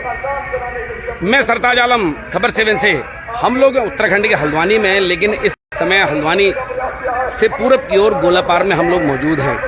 मैं सरताज आलम, खबर 7 से। हम लोग उत्तराखंड के हल्द्वानी में हैं, लेकिन इस समय हल्द्वानी से पूरब की ओर गोलापार में हम लोग मौजूद हैं।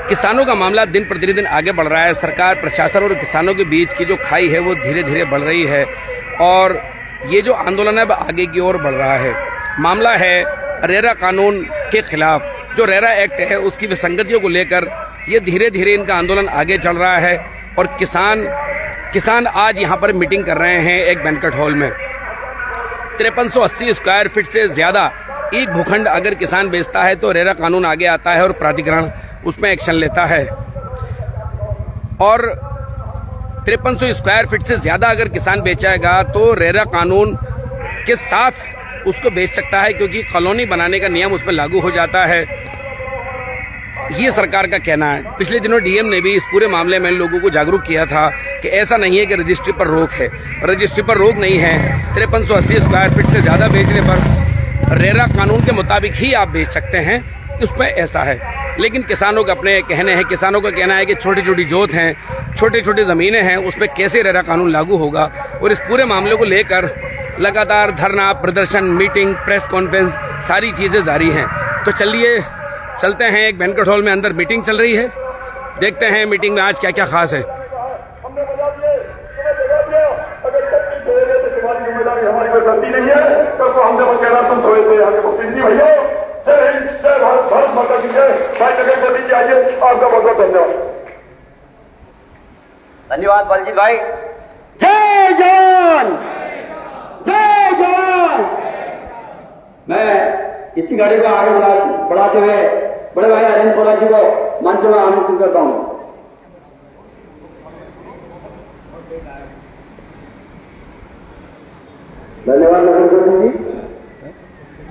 किसानों का मामला दिन प्रतिदिन आगे बढ़ रहा है। सरकार, प्रशासन और किसानों के बीच की जो खाई है वो धीरे धीरे बढ़ रही है और ये जो आंदोलन है वो आगे की ओर बढ़ रहा है। मामला है रेरा कानून के खिलाफ। जो रेरा एक्ट है उसकी विसंगतियों को लेकर ये धीरे धीरे इनका आंदोलन आगे चल रहा है और किसान आज यहाँ पर मीटिंग कर रहे हैं एक बैंक्वेट हॉल में। 5380 स्क्वायर फीट से ज्यादा एक भूखंड अगर किसान बेचता है तो रेरा कानून आगे आता है और प्राधिकरण उसमें एक्शन लेता है। और 5300 स्क्वायर फीट से ज्यादा अगर किसान बेचेगा तो रेरा कानून के साथ उसको बेच सकता है, क्योंकि कॉलोनी बनाने का नियम उसमें लागू हो जाता है। ये सरकार का कहना है। पिछले दिनों डीएम ने भी इस पूरे मामले में लोगों को जागरूक किया था कि ऐसा नहीं है कि रजिस्ट्री पर रोक है। रजिस्ट्री पर रोक नहीं है। 5380 स्क्वायर फीट से ज्यादा बेचने पर रेरा कानून के मुताबिक ही आप बेच सकते हैं, उसमें ऐसा है। लेकिन किसानों के अपने कहने हैं। किसानों का कहना है कि छोटी छोटी जोत हैं, छोटी छोटी जमीनें हैं, उसमें कैसे रेरा कानून लागू होगा। और इस पूरे मामले को लेकर लगातार धरना, प्रदर्शन, मीटिंग, प्रेस कॉन्फ्रेंस, सारी चीजें जारी हैं। तो चलिए चलते हैं। एक बैंक्वेट हॉल में अंदर मीटिंग चल रही है, देखते हैं मीटिंग में आज क्या क्या खास है। धन्यवाद बलजीत भाई। जय जवान, जय जवान। मैं इसी गाड़ी को आगे बढ़ाते हुए बड़े भाई अरविंद कोला जी को मंच में आमंत्रित करता हूं। धन्यवाद नगर जी।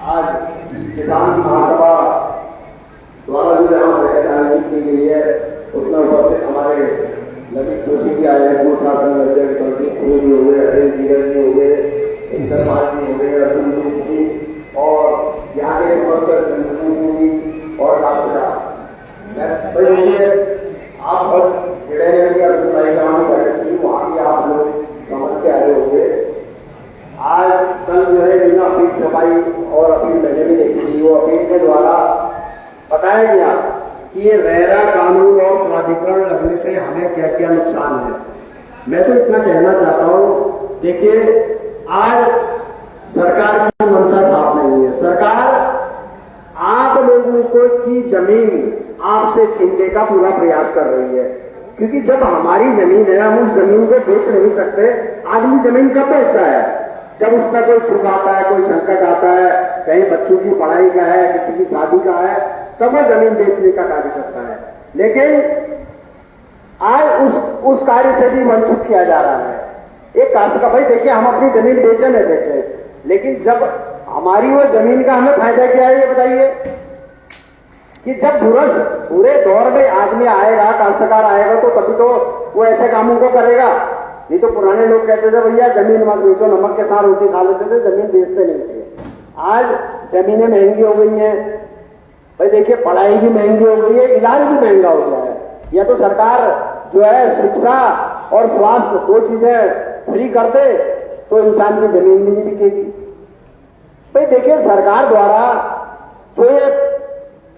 आज किसान महासभा द्वारा जो यहाँ आयोजित की गई है उसमें उपस्थित हमारे ललित जोशी जी आए हैं, पूर्व शासन अध्यक्ष बलजीत सिंह जी हो गए, हरीश जीवन जी हो गए, इंद्रपाल जी हो गए, अर्जुन जी और यहाँ के और आप बस वहाँ की आप लोग समझ के आए होंगे। आज कल जो है बिना अपील छपाई और अपील मैंने भी देखी थी। वो अपील के द्वारा बताया गया कि ये रेरा कानून और प्राधिकरण लगने से हमें क्या क्या नुकसान है। मैं तो इतना कहना चाहता हूँ, देखिए आज सरकार की मंशा साफ नहीं है। सरकार आप लोगों को की जमीन आपसे छीनने का पूरा प्रयास कर रही है, क्योंकि जब हमारी जमीन है हम उस जमीन को बेच नहीं सकते। आदमी जमीन कब बेचता है? जब उसमें कोई दुख आता है, कोई संकट आता है, कहीं बच्चों की पढ़ाई का है, किसी की शादी का है, तब वो जमीन बेचने का कार्य करता है। लेकिन आज उस कार्य से भी वंचित किया जा रहा है। एक काश्तकार भाई देखिए, हम अपनी जमीन बेचे न बेचे, लेकिन जब हमारी वो जमीन का हमें फायदा क्या है ये बताइए। कि जब बुरे दौर में आदमी आएगा, काश्तकार आएगा, तो तभी तो वो ऐसे कामों को करेगा। नहीं तो पुराने लोग कहते थे भैया जमीन मत बेचो, नमक के साथ रोटी खा लेते थे, जमीन बेचते नहीं थे। आज जमीनें महंगी हो गई हैं भाई। देखिए पढ़ाई भी महंगी हो गई है, इलाज भी महंगा हो गया है। या तो सरकार जो है शिक्षा और स्वास्थ्य दो चीजें फ्री कर दे तो इंसान की जमीन भी नहीं बिकेगी भाई। देखिए सरकार द्वारा जो ये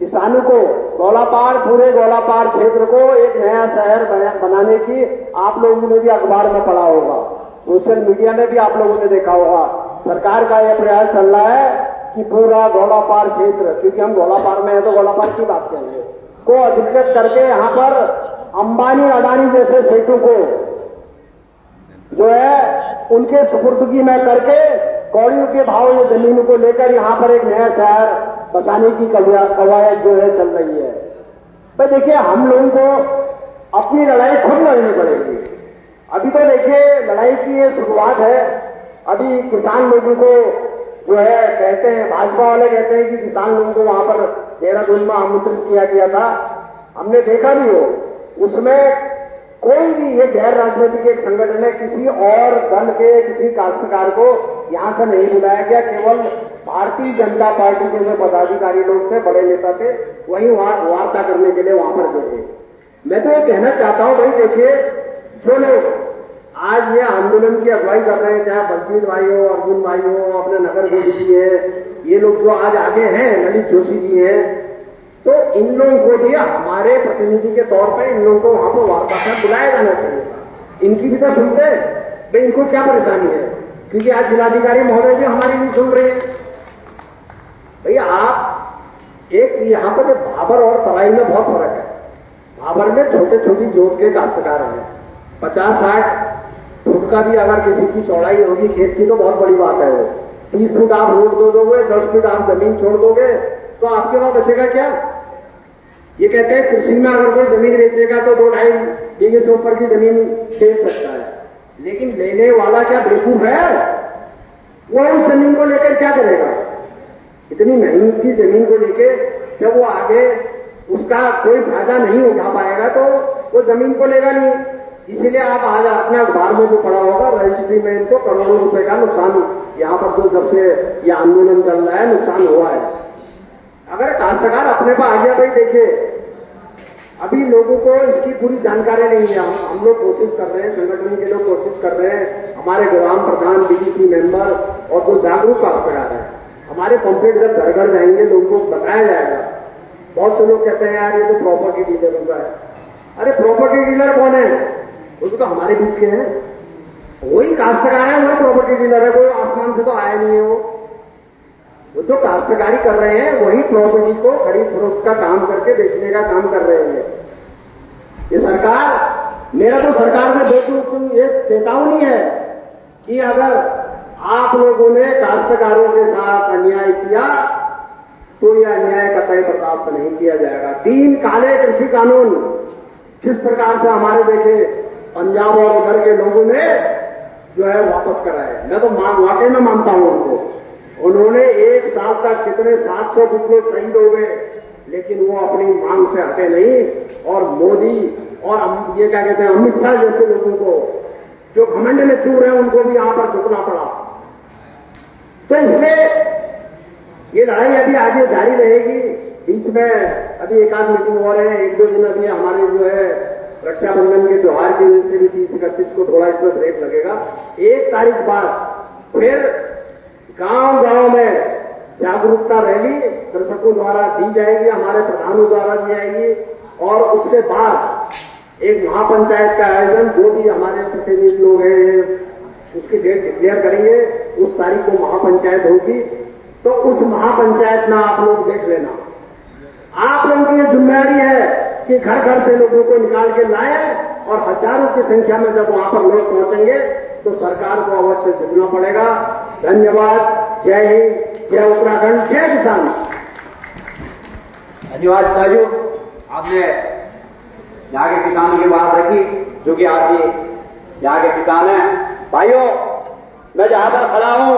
किसानों को गोलापार, पूरे गोलापार क्षेत्र को एक नया शहर बनाने की आप लोगों ने भी अखबार में पढ़ा होगा, सोशल मीडिया में भी आप लोगों ने देखा होगा। सरकार का यह प्रयास चल रहा है कि पूरा गोलापार क्षेत्र, क्योंकि हम गोलापार में है तो गोलापार की बात करेंगे, को अधिकृत करके यहाँ पर अंबानी अडानी जैसे सेठों को जो है उनके सुपुर्दगी में करके कौड़ियों के भाव ये जमीनों को लेकर यहाँ पर एक नया शहर बसाने की कवायद जो है चल रही है। तो देखिए हम लोगों को अपनी लड़ाई खुद लड़नी पड़ेगी। अभी तो देखिए लड़ाई की ये शुरुआत है। अभी किसान लोगों को जो है कहते हैं, भाजपा वाले कहते हैं कि किसान लोगों को वहां पर देहरादून में आमंत्रित किया गया था। हमने देखा भी हो, उसमें कोई भी ये गैर राजनीतिक एक संगठन है, किसी और दल के किसी काश्तकार को यहां से नहीं बुलाया गया। केवल भारतीय जनता पार्टी के जो पदाधिकारी लोग थे, बड़े नेता थे, वही वार्ता करने के लिए वहां पर गए थे। मैं तो ये कहना चाहता हूं भाई, देखिए जो लोग आज आज ये आंदोलन की अगुवाई कर रहे हैं, चाहे बलजीत भाई हो, अर्जुन भाई हो, अपने नगर गोदी जी है, ये लोग जो आज आगे हैं, ललित जोशी जी हैं, तो इन लोगों को भी हमारे प्रतिनिधि के तौर पे इन लोगों को वहां पर वार्ता में बुलाया जाना चाहिए। इनकी भी तो सुनते हैं भाई, इनको क्या परेशानी है, क्योंकि आज जिलाधिकारी महोदय जी हमारी नहीं सुन रहे हैं। भैया आप एक यहाँ पर भाबर और तराई में बहुत फर्क है। भाबर में छोटे छोटी जोत के काश्तकार हैं, 50-60 फुट का भी अगर किसी की चौड़ाई होगी खेत की तो बहुत बड़ी बात है। वो 30 फुट आप रोड दो दोगे, 10 फुट आप जमीन छोड़ दोगे तो आपके पास बचेगा क्या? ये कहते हैं कृषि में अगर कोई जमीन बेचेगा तो 2-2.5 बीघे से ऊपर की जमीन बेच सकता है, लेकिन लेने वाला क्या बेवकूफ है? वो उस जमीन को लेकर क्या करेगा? इतनी महंगी की जमीन को लेकर जब वो आगे उसका कोई फायदा नहीं उठा पाएगा तो वो जमीन को लेगा नहीं। इसीलिए आप आज अपने अखबार में जो पड़ा होगा, रजिस्ट्री में इनको करोड़ों रुपए का नुकसान यहाँ पर तो जब से ये आंदोलन चल रहा है नुकसान हुआ है। अगर काश्तकार अपने पर आ गया, भाई देखिए अभी लोगों को इसकी पूरी जानकारी नहीं है। हम लोग कोशिश कर रहे हैं, संगठन के लोग कोशिश कर रहे हैं, हमारे ग्राम प्रधान, बीडीसी मेंबर और जो जागरूक काश्तकार है, हमारे पंपलेट जब घर घर जाएंगे लोगों को बताया जाएगा। बहुत से लोग कहते हैं यार ये तो प्रॉपर्टी डीलर होगा है। अरे प्रॉपर्टी डीलर कौन है? वो तो हमारे बीच के हैं, वही काश्तकार है, वही प्रॉपर्टी डीलर है। कोई आसमान से तो आया नहीं है। वो जो काश्तकारी कर रहे हैं वही प्रॉपर्टी को खरीद फरोख्त का काम करके बेचने का काम कर रहे हैं। ये सरकार, मेरा तो सरकार में दो ये चेतावनी है कि अगर आप लोगों ने काश्तकारों के साथ अन्याय किया तो यह अन्याय कतई बर्दाश्त नहीं किया जाएगा। 3 काले कृषि कानून किस प्रकार से हमारे देखे पंजाब और उधर के लोगों ने जो है वापस कराए, मैं तो वाकई में मानता हूं उनको। उन्होंने 1 साल तक कितने 700 कुछ लोग शहीद हो गए, लेकिन वो अपनी मांग से हटे नहीं। और मोदी और ये क्या कहते हैं अमित शाह जैसे लोगों को जो घमंड में चूर है उनको भी यहां पर झुकना पड़ा। तो इसलिए ये लड़ाई अभी आगे जारी रहेगी। बीच में अभी एक आध मीटिंग हो रहे हैं, 1-2 दिन अभी हमारे जो है रक्षाबंधन के त्योहार की वजह से भी 30-31 को थोड़ा इसमें ब्रेक लगेगा। 1 तारीख बाद फिर गांव-गांव में जागरूकता रैली दर्शकों द्वारा दी जाएगी, हमारे प्रधानों द्वारा दी जाएगी। और उसके बाद एक महापंचायत का आयोजन, जो भी हमारे प्रतिनिधि लोग हैं उसकी डेट डिक्लेयर करेंगे। उस तारीख को महापंचायत होगी, तो उस महापंचायत में आप लोग देख लेना। आप लोगों की ये जिम्मेदारी है कि घर घर से लोगों को निकाल के लाए, और हजारों की संख्या में जब वहां पर लोग पहुंचेंगे तो सरकार को अवश्य झुकना पड़ेगा। धन्यवाद। जय हिंद, जय उत्तराखंड, जय किसान। धन्यवाद ताजू, आपने यहाँ के किसानों की बात रखी, जो कि आप भी यहाँ के किसान हैं। भाइयों, मैं जहां पर खड़ा हूं,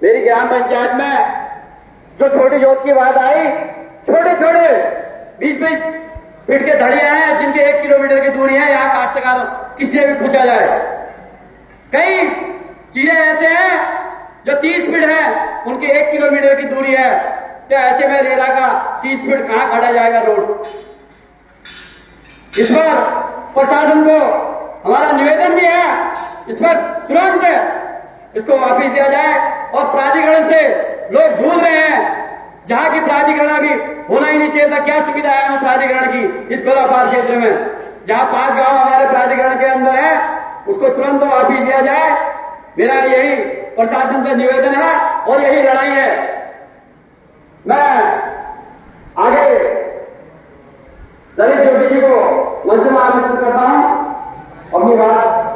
मेरी ग्राम पंचायत में जो छोटी जोत की बात आई, छोटे छोटे 20-20 फीट के धड़ियां हैं जिनके 1 किलोमीटर की दूरी है। यहाँ काश्तकार किसी से भी पूछा जाए, कई चीजें ऐसे हैं जो 30 फीट है, उनके 1 किलोमीटर की दूरी है। तो ऐसे में रेरा का 30 फीट कहां खड़ा जाएगा रोड? इस पर प्रशासन को हमारा निवेदन भी है, इस पर तुरंत इसको वापिस दिया जाए। और प्राधिकरण से लोग झूल रहे हैं, जहां की प्राधिकरण अभी होना ही नहीं चाहिए था। क्या सुविधा है प्राधिकरण की इस गोलापार क्षेत्र में, जहां 5 गांव हमारे प्राधिकरण के अंदर है, उसको तुरंत वापिस दिया जाए। मेरा यही प्रशासन से निवेदन है और यही लड़ाई है। मैं आगे ललित जोशी जी को मंच में आमंत्रित करता हूं अपनी बात।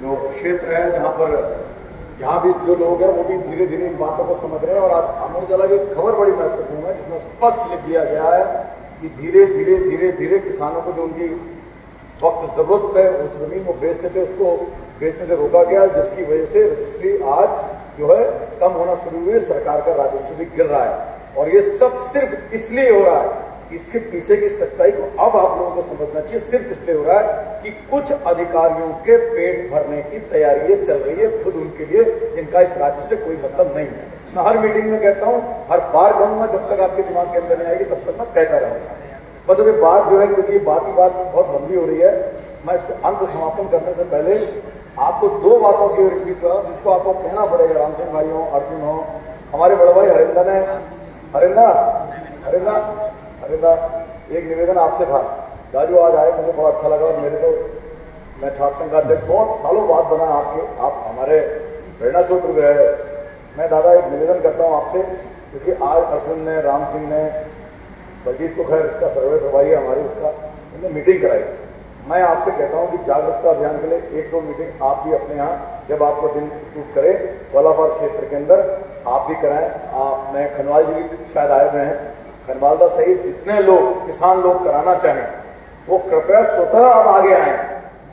जो क्षेत्र है जहाँ पर यहाँ भी जो लोग हैं वो भी धीरे धीरे इन बातों को समझ रहे हैं। और आज अमर उजाला की खबर बड़ी महत्वपूर्ण है, जिसमें स्पष्ट लिख दिया गया है कि धीरे धीरे धीरे धीरे किसानों को जो उनकी वक्त जरूरत है उस जमीन को बेचते थे, उसको बेचने से रोका गया, जिसकी वजह से रजिस्ट्री आज जो है कम होना शुरू हुई, सरकार का राजस्व भी गिर रहा है। और ये सब सिर्फ इसलिए हो रहा है, इसके पीछे की सच्चाई को अब आप लोगों को समझना चाहिए। सिर्फ इसलिए हो रहा है कि कुछ अधिकारियों के पेट भरने की तैयारी चल रही है खुद उनके लिए, जिनका इस राज्य से कोई मतलब नहीं है। मैं हर मीटिंग में कहता हूं, हर बार कहूंगा, जब तक आपके दिमाग के अंदर नहीं आएगी तब तक मैं कहता रहूंगा। मतलब ये बात जो है, क्योंकि बात की बात बहुत लंबी हो रही है, मैं इसको अंत समापन करने से पहले आपको दो बातों की रिपीट करा जिसको आपको कहना पड़ेगा। राम सिंह भाई हो, अर्जुन हो, हमारे बड़े भाई हरिंदा ने, हरिंदा एक निवेदन आपसे था। राजू आज आए, मुझे बहुत अच्छा लगा। और मेरे तो, मैं छात्र संघ का अध्यक्ष बहुत सालों बाद बना आपके, आप हमारे प्रेरणा सूत्र गए। मैं दादा एक निवेदन करता हूँ आपसे, क्योंकि आज अर्जुन ने, राम सिंह ने, बलजीत को खैर इसका सर्वे करवाई है हमारी, उसका उन्होंने मीटिंग कराई। मैं आपसे कहता हूं कि जागरूकता अभियान के लिए एक दो मीटिंग आप भी अपने यहाँ, जब आपको दिन शूट करें गोलापार क्षेत्र के अंदर, आप भी कराएं। मैं खनवाल जी भी शायद आए हुए हैं, खनवालदा सहित जितने लोग किसान लोग कराना चाहें वो कृपया स्वतः अब आगे आए।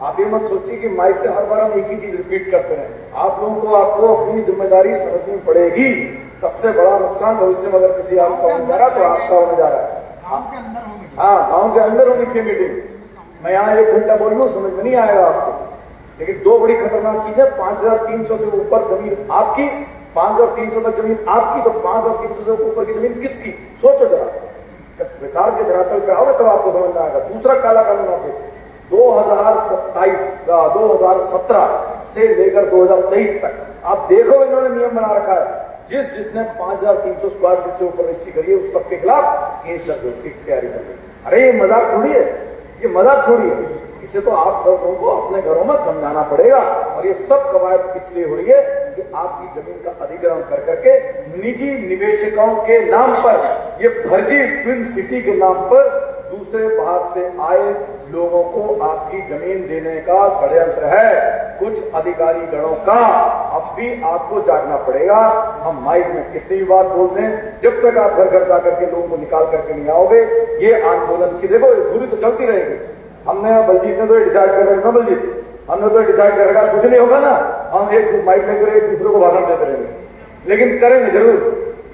आप ये मत सोचिए कि माइक से हर बार हम एक ही चीज रिपीट करते रहें। आप लोगों को आपको अपनी जिम्मेदारी समझनी पड़ेगी। सबसे बड़ा नुकसान भविष्य में अगर किसी आपका होने जा रहा है तो आपका होने जा रहा है। हाँ, गाँव के अंदर होगी 6 मीटिंग। मैं यहाँ 1 घंटा बोल लूँ, समझ में नहीं आएगा आपको। लेकिन दो बड़ी खतरनाक चीजें, 5300 से ऊपर जमीन आपकी, 5300 तक जमीन आपकी, तो 5300 से ऊपर की जमीन किसकी? सोचो जरा। जब विकार के धरातल पे आओगे तब आपको समझ में आएगा। दूसरा काला कानून आपको 2017 से लेकर 2023 तक आप देखो, इन्होंने नियम बना रखा है, जिसने 5300 स्क्वायर फीट से ऊपर रजिस्ट्री करी है उस सबके खिलाफ केस दर्ज होने की तैयारी चल रही है। अरे ये मजाक थोड़ी है, ये मजाक थोड़ी है। इसे तो आप सब लोगों को अपने घरों में समझाना पड़ेगा। और ये सब कवायद इसलिए हो रही है कि आपकी जमीन का अधिग्रहण कर करके निजी निवेशकों के नाम पर, ये फर्जी ट्विन सिटी के नाम पर दूसरे बाहर से आए लोगों को आपकी जमीन देने का षड्यंत्र है कुछ अधिकारी गणों का। अब भी आपको जागना पड़ेगा। हम माइक में कितनी भी बात बोलते हैं, जब तक आप घर घर जाकर के लोगों को निकाल करके नहीं आओगे, ये आंदोलन की देखो दूरी तो चलती रहेगी। हमने, बलजीत ने तो डिसाइड कर रखा, बलजीत हमने तो डिसाइड कर रखा, कुछ नहीं होगा ना, हम एक माइक लेकर एक दूसरे को भाषण देते रहेंगे, लेकिन करेंगे जरूर,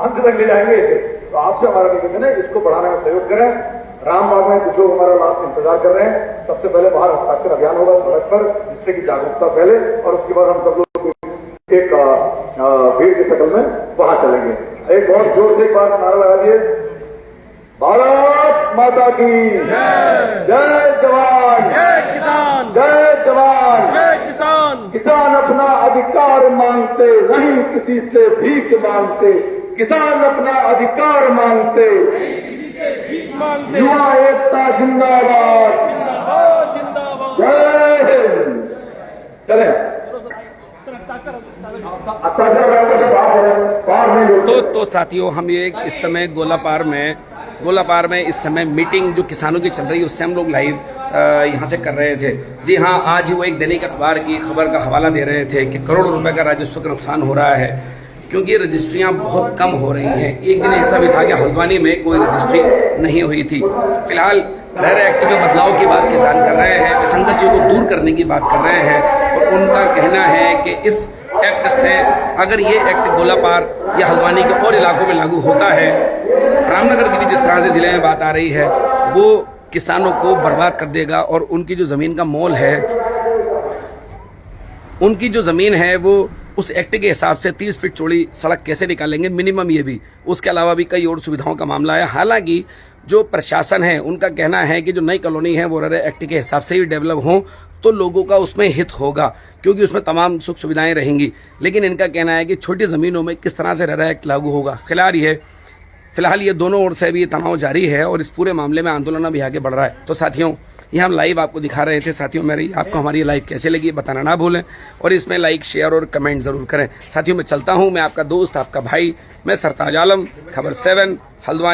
अंत तक ले जाएंगे इसे। तो आपसे हमारा निवेदन है, इसको बढ़ाने में सहयोग करें। रामबाग में कुछ लोग हमारा लास्ट इंतजार कर रहे हैं। सबसे पहले बाहर हस्ताक्षर अभियान होगा सड़क पर, जिससे कि जागरूकता फैले, और उसके बाद हम सब लोग एक भीड़ की शक्ल में वहां चलेंगे। एक बहुत जोर से एक बार नारा लगा दिए, भारत माता की जय जवान, जय किसान, जय जवान, जय किसान। किसान अपना अधिकार मांगते, नहीं किसी से भीख मांगते। किसान अपना अधिकार मांगते, युवा एकता जिंदाबाद, जय हिंद। चले तो साथियों, हम ये इस समय गोलापार में इस समय मीटिंग जो किसानों की चल रही है उससे हम लोग लाइव यहाँ से कर रहे थे। जी हाँ, आज ही वो एक दैनिक अखबार की खबर का हवाला दे रहे थे कि करोड़ों रुपए का राजस्व का नुकसान हो रहा है क्योंकि रजिस्ट्रियां बहुत कम हो रही हैं। एक दिन ऐसा भी था कि हल्द्वानी में कोई रजिस्ट्री नहीं हुई थी। फिलहाल रेरा एक्ट में बदलाव की बात किसान कर रहे हैं, विसंगतियों को दूर करने की बात कर रहे हैं, और उनका कहना है कि इस एक्ट से, अगर ये एक्ट गोलापार या हल्द्वानी के और इलाकों में लागू होता है, रामनगर की भी जिस तरह से जिले में बात आ रही है, वो किसानों को बर्बाद कर देगा और उनकी जो जमीन का मोल है, उनकी जो जमीन है वो उस एक्ट के हिसाब से 30 फीट चौड़ी सड़क कैसे निकालेंगे, मिनिमम ये भी। उसके अलावा भी कई और सुविधाओं का मामला है। हालांकि जो प्रशासन है उनका कहना है कि जो नई कॉलोनी है वो रेरा एक्ट के हिसाब से ही डेवलप हो तो लोगों का उसमें हित होगा, क्योंकि उसमें तमाम सुख सुविधाएं रहेंगी। लेकिन इनका कहना है कि छोटी जमीनों में किस तरह से रेरा एक्ट लागू होगा। फिलहाल ये दोनों ओर से भी ये तनाव जारी है और इस पूरे मामले में आंदोलन भी आगे बढ़ रहा है। तो साथियों, ये हम लाइव आपको दिखा रहे थे। साथियों, आपको हमारी लाइव कैसे लगी बताना ना भूलें, और इसमें लाइक, शेयर और कमेंट जरूर करें। साथियों, मैं चलता हूं, मैं आपका दोस्त, आपका भाई, मैं सरताज आलम, खबर 7 हल्द्वानी।